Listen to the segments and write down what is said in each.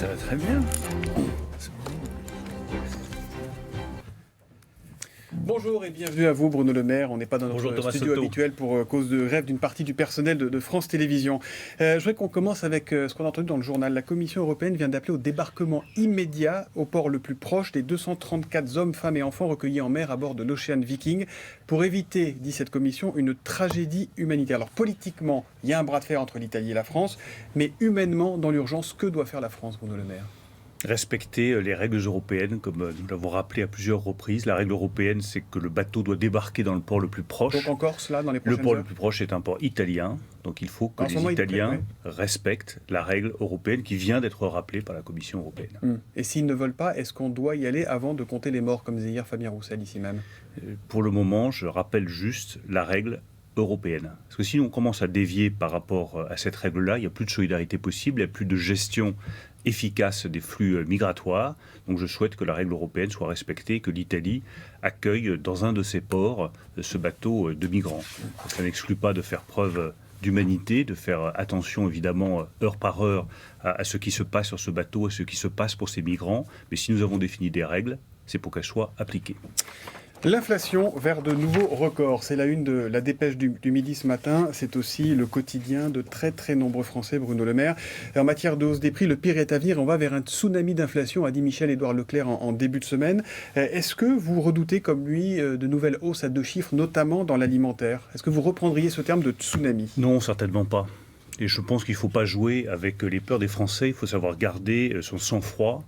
Ça va très bien. Bonjour et bienvenue à vous Bruno Le Maire. On n'est pas dans notre studio habituel pour cause de grève d'une partie du personnel de France Télévisions. Je voudrais qu'on commence avec ce qu'on a entendu dans le journal. La Commission européenne vient d'appeler au débarquement immédiat au port le plus proche des 234 hommes, femmes et enfants recueillis en mer à bord de l'Ocean Viking pour éviter, dit cette commission, une tragédie humanitaire. Alors politiquement, il y a un bras de fer entre l'Italie et la France, mais humainement, dans l'urgence, que doit faire la France, Bruno Le Maire ? Respecter les règles européennes, comme nous l'avons rappelé à plusieurs reprises. La règle européenne, c'est que le bateau doit débarquer dans le port le plus proche. Donc en Corse, là, dans les prochaines Le port heures le plus proche est un port italien, donc il faut que les Italiens respectent la règle européenne qui vient d'être rappelée par la Commission européenne. Et s'ils ne veulent pas, est-ce qu'on doit y aller avant de compter les morts, comme disait hier Fabien Roussel ici même ? Pour le moment, je rappelle juste la règle européenne. Parce que si on commence à dévier par rapport à cette règle-là, il n'y a plus de solidarité possible, il n'y a plus de gestion efficace des flux migratoires. Donc je souhaite que la règle européenne soit respectée, que l'Italie accueille dans un de ses ports ce bateau de migrants. Ça n'exclut pas de faire preuve d'humanité, de faire attention évidemment heure par heure à ce qui se passe sur ce bateau, à ce qui se passe pour ces migrants. Mais si nous avons défini des règles, c'est pour qu'elles soient appliquées. L'inflation vers de nouveaux records. C'est la une de la dépêche du Midi ce matin. C'est aussi le quotidien de très très nombreux Français, Bruno Le Maire. En matière de hausse des prix, le pire est à venir. On va vers un tsunami d'inflation, a dit Michel-Édouard Leclerc en début de semaine. Est-ce que vous redoutez, comme lui, de nouvelles hausses à deux chiffres, notamment dans l'alimentaire ? Est-ce que vous reprendriez ce terme de tsunami ? Non, certainement pas. Et je pense qu'il ne faut pas jouer avec les peurs des Français. Il faut savoir garder son sang-froid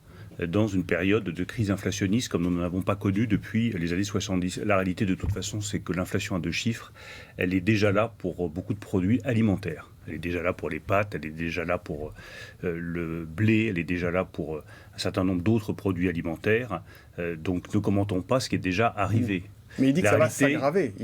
dans une période de crise inflationniste comme nous n'en avons pas connu depuis les années 70. La réalité, de toute façon, c'est que l'inflation à deux chiffres, elle est déjà là pour beaucoup de produits alimentaires. Elle est déjà là pour les pâtes, elle est déjà là pour le blé, elle est déjà là pour un certain nombre d'autres produits alimentaires. Donc ne commentons pas ce qui est déjà arrivé. Mais il dit que ça va s'aggraver.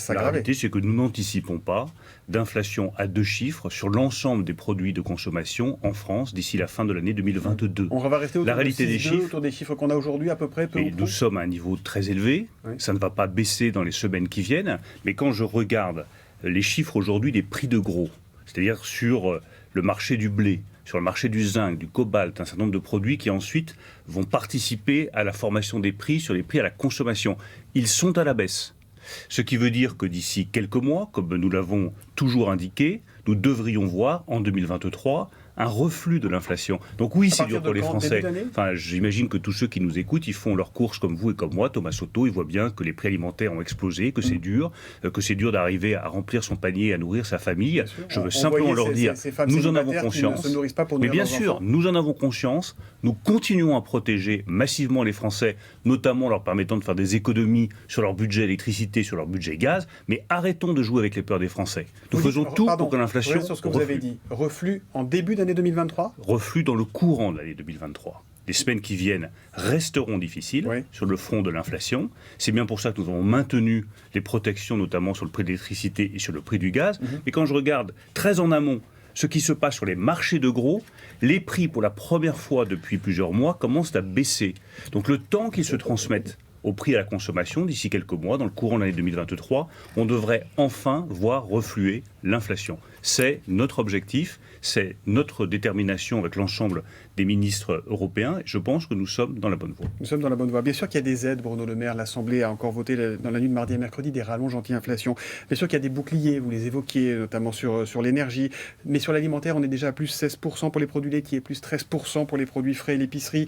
La réalité, c'est que nous n'anticipons pas d'inflation à deux chiffres sur l'ensemble des produits de consommation en France d'ici la fin de l'année 2022. On va rester autour des chiffres qu'on a aujourd'hui à peu près. Nous sommes à un niveau très élevé. Oui. Ça ne va pas baisser dans les semaines qui viennent. Mais quand je regarde les chiffres aujourd'hui des prix de gros, c'est-à-dire sur le marché du blé, sur le marché du zinc, du cobalt, un certain nombre de produits qui ensuite vont participer à la formation des prix sur les prix à la consommation. Ils sont à la baisse. Ce qui veut dire que d'ici quelques mois, comme nous l'avons toujours indiqué, nous devrions voir en 2023 un reflux de l'inflation. Donc oui, c'est dur pour les Français. Enfin, j'imagine que tous ceux qui nous écoutent, ils font leurs courses comme vous et comme moi. Thomas Soto, ils voient bien que les prix alimentaires ont explosé, que c'est dur d'arriver à remplir son panier, à nourrir sa famille. Je veux simplement leur dire, nous en avons conscience. Mais bien sûr, nous en avons conscience. Nous continuons à protéger massivement les Français, notamment en leur permettant de faire des économies sur leur budget électricité, sur leur budget gaz. Mais arrêtons de jouer avec les peurs des Français. Nous faisons tout pour que l'inflation sur ce que vous avez dit. Reflux en début d'année 2023 ? Reflux dans le courant de l'année 2023. Les semaines qui viennent resteront difficiles sur le front de l'inflation. C'est bien pour ça que nous avons maintenu les protections, notamment sur le prix de l'électricité et sur le prix du gaz. Mais quand je regarde très en amont ce qui se passe sur les marchés de gros, les prix, pour la première fois depuis plusieurs mois, commencent à baisser. Donc le temps qu'ils se transmettent au prix à la consommation, d'ici quelques mois, dans le courant de l'année 2023, on devrait enfin voir refluer l'inflation. C'est notre objectif, c'est notre détermination avec l'ensemble des ministres européens. Je pense que nous sommes dans la bonne voie. Nous sommes dans la bonne voie. Bien sûr qu'il y a des aides, Bruno Le Maire. L'Assemblée a encore voté dans la nuit de mardi à mercredi des rallonges anti-inflation. Bien sûr qu'il y a des boucliers, vous les évoquiez, notamment sur l'énergie. Mais sur l'alimentaire, on est déjà à plus 16% pour les produits laitiers, plus 13% pour les produits frais et l'épicerie.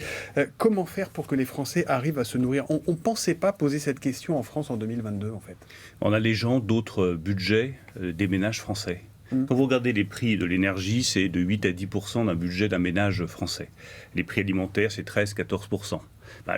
Comment faire pour que les Français arrivent à se nourrir ? On ne pensait pas poser cette question en France en 2022, en fait. En allégeant d'autres budgets des ménages français. Quand vous regardez les prix de l'énergie, c'est de 8 à 10% d'un budget d'un ménage français. Les prix alimentaires, c'est 13-14%.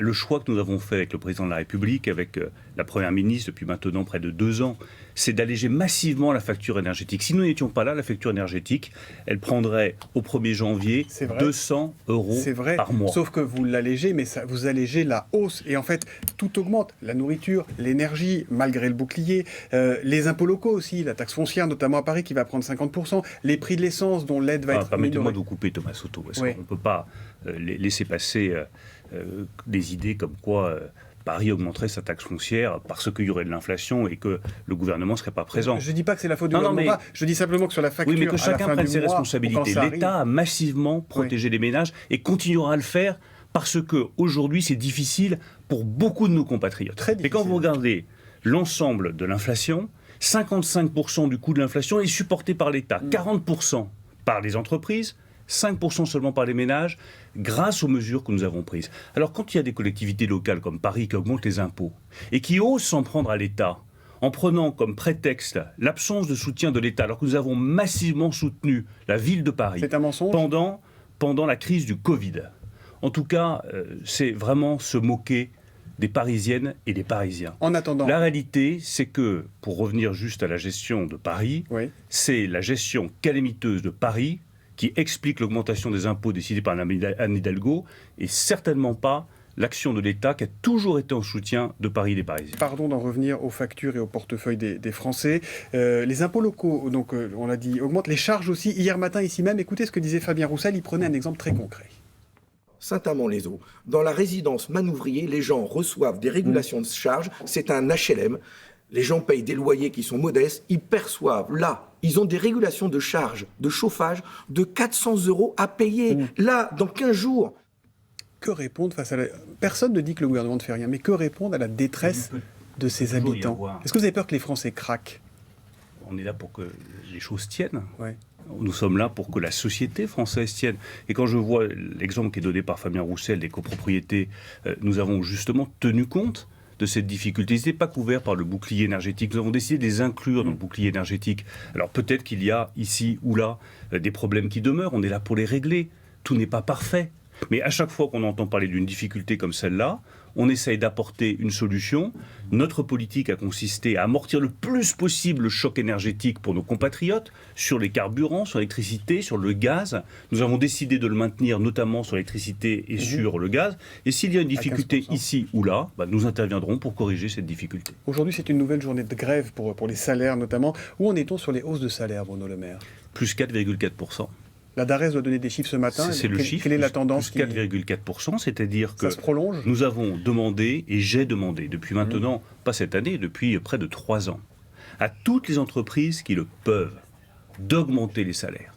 Le choix que nous avons fait avec le président de la République, avec la Première ministre depuis maintenant près de 2 ans, c'est d'alléger massivement la facture énergétique. Si nous n'étions pas là, la facture énergétique, elle prendrait au 1er janvier 200 € par mois. Sauf que vous l'allégez, mais ça, vous allégez la hausse. Et en fait, tout augmente. La nourriture, l'énergie, malgré le bouclier, les impôts locaux aussi, la taxe foncière, notamment à Paris, qui va prendre 50%, les prix de l'essence dont l'aide va être... Permettez-moi de vous couper, Thomas Soto, parce qu'on ne peut pas laisser passer des idées comme quoi Paris augmenterait sa taxe foncière parce qu'il y aurait de l'inflation et que le gouvernement ne serait pas présent. Je ne dis pas que c'est la faute du gouvernement, je dis simplement que sur la facture, oui, mais que chacun prenne ses responsabilités. L'État a massivement protégé les ménages et continuera à le faire parce qu'aujourd'hui, c'est difficile pour beaucoup de nos compatriotes. Et quand vous regardez l'ensemble de l'inflation, 55% du coût de l'inflation est supporté par l'État, 40% par les entreprises, 5% seulement par les ménages, grâce aux mesures que nous avons prises. Alors quand il y a des collectivités locales comme Paris qui augmentent les impôts et qui osent s'en prendre à l'État, en prenant comme prétexte l'absence de soutien de l'État, alors que nous avons massivement soutenu la ville de Paris pendant la crise du Covid. En tout cas, c'est vraiment se moquer des Parisiennes et des Parisiens. En attendant, la réalité, c'est que, pour revenir juste à la gestion de Paris, c'est la gestion calamiteuse de Paris qui explique l'augmentation des impôts décidée par Anne Hidalgo et certainement pas l'action de l'État qui a toujours été en soutien de Paris et des Parisiens. Pardon d'en revenir aux factures et au portefeuille des Français. Les impôts locaux, donc on l'a dit, augmentent. Les charges aussi. Hier matin, ici même, écoutez ce que disait Fabien Roussel. Il prenait un exemple très concret. Saint-Amand-les-Eaux. Dans la résidence Manouvrier, les gens reçoivent des régulations de charges. C'est un HLM. Les gens payent des loyers qui sont modestes. Ils perçoivent, là, ils ont des régulations de charges, de chauffage, de 400 € à payer. Là, dans 15 jours. Que répondre face à la... Personne ne dit que le gouvernement ne fait rien, mais que répondre à la détresse de ses habitants? Est-ce que vous avez peur que les Français craquent? On est là pour que les choses tiennent. Ouais. Nous sommes là pour que la société française tienne. Et quand je vois l'exemple qui est donné par Fabien Roussel des copropriétés, nous avons justement tenu compte de cette difficulté. Ils n'étaient pas couverts par le bouclier énergétique. Nous avons décidé de les inclure dans le bouclier énergétique. Alors peut-être qu'il y a ici ou là des problèmes qui demeurent. On est là pour les régler. Tout n'est pas parfait. Mais à chaque fois qu'on entend parler d'une difficulté comme celle-là, on essaye d'apporter une solution. Notre politique a consisté à amortir le plus possible le choc énergétique pour nos compatriotes sur les carburants, sur l'électricité, sur le gaz. Nous avons décidé de le maintenir notamment sur l'électricité et sur le gaz. Et s'il y a une difficulté ici ou là, nous interviendrons pour corriger cette difficulté. Aujourd'hui, c'est une nouvelle journée de grève pour les salaires notamment. Où en est-on sur les hausses de salaire, Bruno Le Maire? Plus 4,4%. La DARES doit donner des chiffres ce matin. C'est le chiffre. Quelle est la tendance? Plus 4,4%, c'est-à-dire que ça se prolonge. Nous avons demandé, et j'ai demandé, depuis maintenant, pas cette année, depuis près de 3 ans, à toutes les entreprises qui le peuvent, d'augmenter les salaires.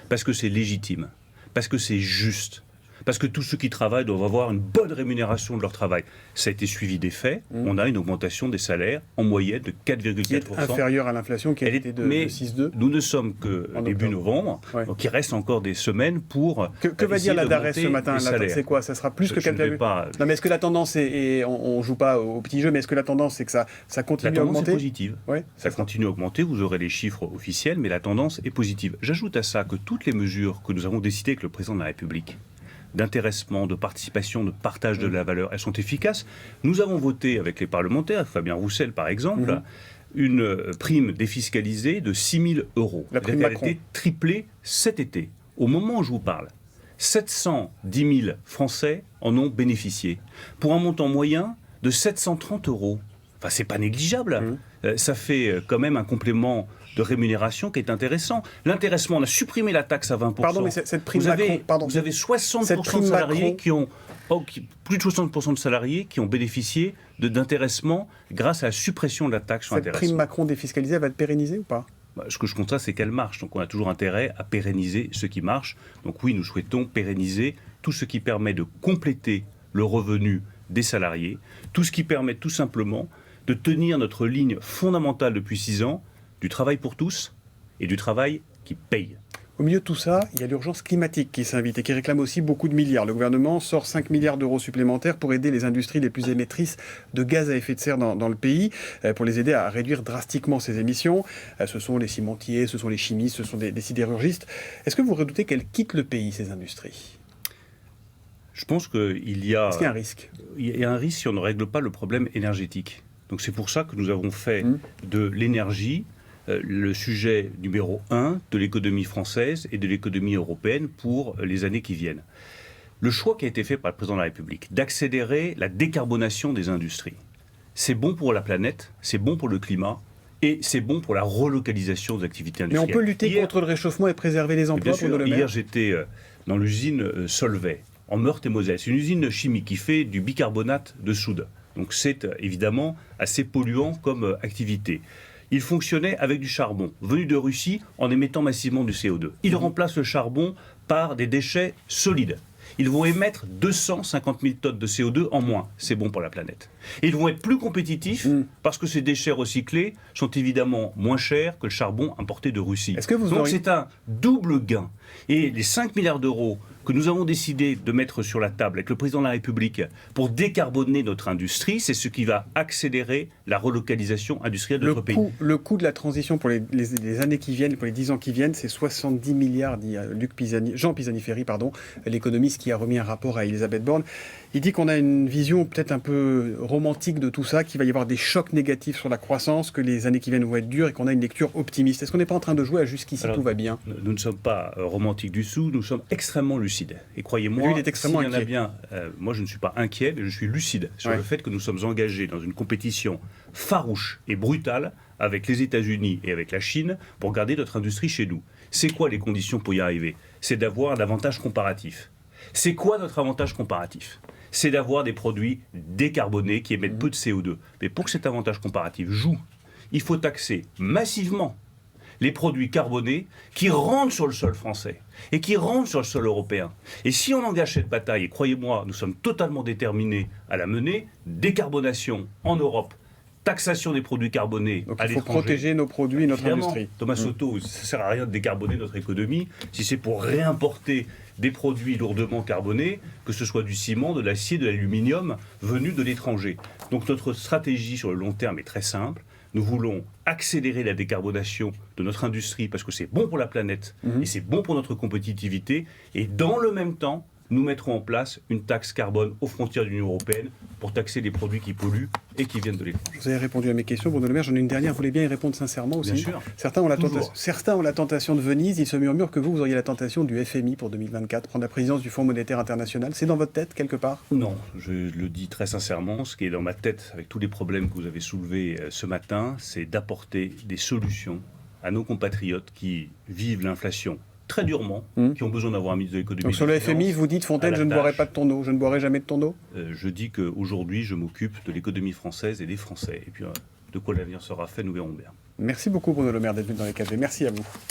Parce que c'est légitime, parce que c'est juste, parce que tous ceux qui travaillent doivent avoir une bonne rémunération de leur travail. Ça a été suivi des faits. On a une augmentation des salaires en moyenne de 4,4%. Qui est inférieure à l'inflation qui a été de 6,2%. Nous ne sommes que début novembre, donc il reste encore des semaines pour Que va dire la DARES ce matin? C'est quoi? Ça sera plus que 4,4%? Non, mais est-ce que la tendance est... On ne joue pas au petit jeu, mais est-ce que la tendance, c'est que ça continue à augmenter? La tendance est positive. Ça continue à augmenter, vous aurez les chiffres officiels, mais la tendance est positive. J'ajoute à ça que toutes les mesures que nous avons décidées avec le président de la République, d'intéressement, de participation, de partage de la valeur, elles sont efficaces. Nous avons voté avec les parlementaires, Fabien Roussel par exemple, une prime défiscalisée de 6 000 €. La prime Macron. Elle a été triplée cet été. Au moment où je vous parle, 710 000 Français en ont bénéficié, pour un montant moyen de 730 €. Enfin, c'est pas négligeable. Ça fait quand même un complément de rémunération qui est intéressant. L'intéressement, on a supprimé la taxe à 20%. Pardon, mais cette prime vous avez 60% de salariés qui ont... plus de 60% de salariés qui ont bénéficié d'intéressement grâce à la suppression de la taxe sur l'intéressement. Cette prime Macron défiscalisée, elle va être pérennisée ou pas? Ce que je constate, c'est qu'elle marche. Donc on a toujours intérêt à pérenniser ce qui marche. Donc oui, nous souhaitons pérenniser tout ce qui permet de compléter le revenu des salariés, tout ce qui permet tout simplement de tenir notre ligne fondamentale depuis 6 ans, du travail pour tous et du travail qui paye. Au milieu de tout ça, il y a l'urgence climatique qui s'invite et qui réclame aussi beaucoup de milliards. Le gouvernement sort 5 milliards d'euros supplémentaires pour aider les industries les plus émettrices de gaz à effet de serre dans le pays, pour les aider à réduire drastiquement ces émissions. Ce sont les cimentiers, ce sont les chimistes, ce sont des sidérurgistes. Est-ce que vous redoutez qu'elles quittent le pays, ces industries? Je pense qu'il y a... Est-ce qu'il y a un risque? Il y a un risque si on ne règle pas le problème énergétique. Donc c'est pour ça que nous avons fait de l'énergie le sujet numéro 1 de l'économie française et de l'économie européenne pour les années qui viennent. Le choix qui a été fait par le président de la République d'accélérer la décarbonation des industries, c'est bon pour la planète, c'est bon pour le climat et c'est bon pour la relocalisation des activités industrielles. Mais on peut lutter contre le réchauffement et préserver les emplois. Bien sûr, hier j'étais dans l'usine Solvay, en Meurthe-et-Moselle. C'est une usine chimique qui fait du bicarbonate de soude. Donc c'est évidemment assez polluant comme activité. Il fonctionnait avec du charbon venu de Russie en émettant massivement du CO2. Il remplace le charbon par des déchets solides. Ils vont émettre 250 000 tonnes de CO2 en moins. C'est bon pour la planète. Et ils vont être plus compétitifs parce que ces déchets recyclés sont évidemment moins chers que le charbon importé de Russie. Donc c'est un double gain. Et les 5 milliards d'euros que nous avons décidé de mettre sur la table avec le président de la République pour décarboner notre industrie, c'est ce qui va accélérer la relocalisation industrielle de notre pays. Le coût de la transition pour les années qui viennent, pour les 10 ans qui viennent, c'est 70 milliards, dit Jean Pisani-Ferry, l'économiste qui a remis un rapport à Elisabeth Borne. Il dit qu'on a une vision peut-être un peu romantique de tout ça, qu'il va y avoir des chocs négatifs sur la croissance, que les années qui viennent vont être dures et qu'on a une lecture optimiste. Est-ce qu'on n'est pas en train de jouer à jusqu'ici tout va bien? Nous ne sommes pas romantiques du tout, nous sommes extrêmement lucides. Et croyez-moi, il est extrêmement inquiet. Moi je ne suis pas inquiet, mais je suis lucide sur le fait que nous sommes engagés dans une compétition farouche et brutale avec les États-Unis et avec la Chine pour garder notre industrie chez nous. C'est quoi les conditions pour y arriver? C'est d'avoir un avantage comparatif. C'est quoi notre avantage comparatif? C'est d'avoir des produits décarbonés qui émettent peu de CO2. Mais pour que cet avantage comparatif joue, il faut taxer massivement les produits carbonés qui rentrent sur le sol français et qui rentrent sur le sol européen. Et si on engage cette bataille, et croyez-moi, nous sommes totalement déterminés à la mener, décarbonation en Europe, taxation des produits carbonés donc à l'étranger. Il faut protéger nos produits et notre industrie. Thomas Soto, ça ne sert à rien de décarboner notre économie si c'est pour réimporter des produits lourdement carbonés, que ce soit du ciment, de l'acier, de l'aluminium, venus de l'étranger. Donc notre stratégie sur le long terme est très simple. Nous voulons accélérer la décarbonation de notre industrie parce que c'est bon pour la planète et c'est bon pour notre compétitivité. Et dans le même temps, nous mettrons en place une taxe carbone aux frontières de l'Union européenne pour taxer les produits qui polluent et qui viennent de l'étranger. Vous avez répondu à mes questions, Bruno Le Maire. J'en ai une dernière. Vous voulez bien y répondre sincèrement aussi? Bien sûr. Certains ont la tentation de Venise. Il se murmure que vous auriez la tentation du FMI pour 2024, prendre la présidence du Fonds monétaire international. C'est dans votre tête, quelque part? Non, je le dis très sincèrement. Ce qui est dans ma tête, avec tous les problèmes que vous avez soulevés ce matin, c'est d'apporter des solutions à nos compatriotes qui vivent l'inflation très durement, qui ont besoin d'avoir un ministre de l'économie. Donc sur le FMI, vous dites, Fontaine, je ne boirai pas de ton eau, je ne boirai jamais de ton eau? Je dis qu'aujourd'hui, je m'occupe de l'économie française et des Français. Et puis, de quoi l'avenir sera fait, nous verrons bien. Merci beaucoup, Bruno Le Maire, d'être venu dans les cafés. Merci à vous.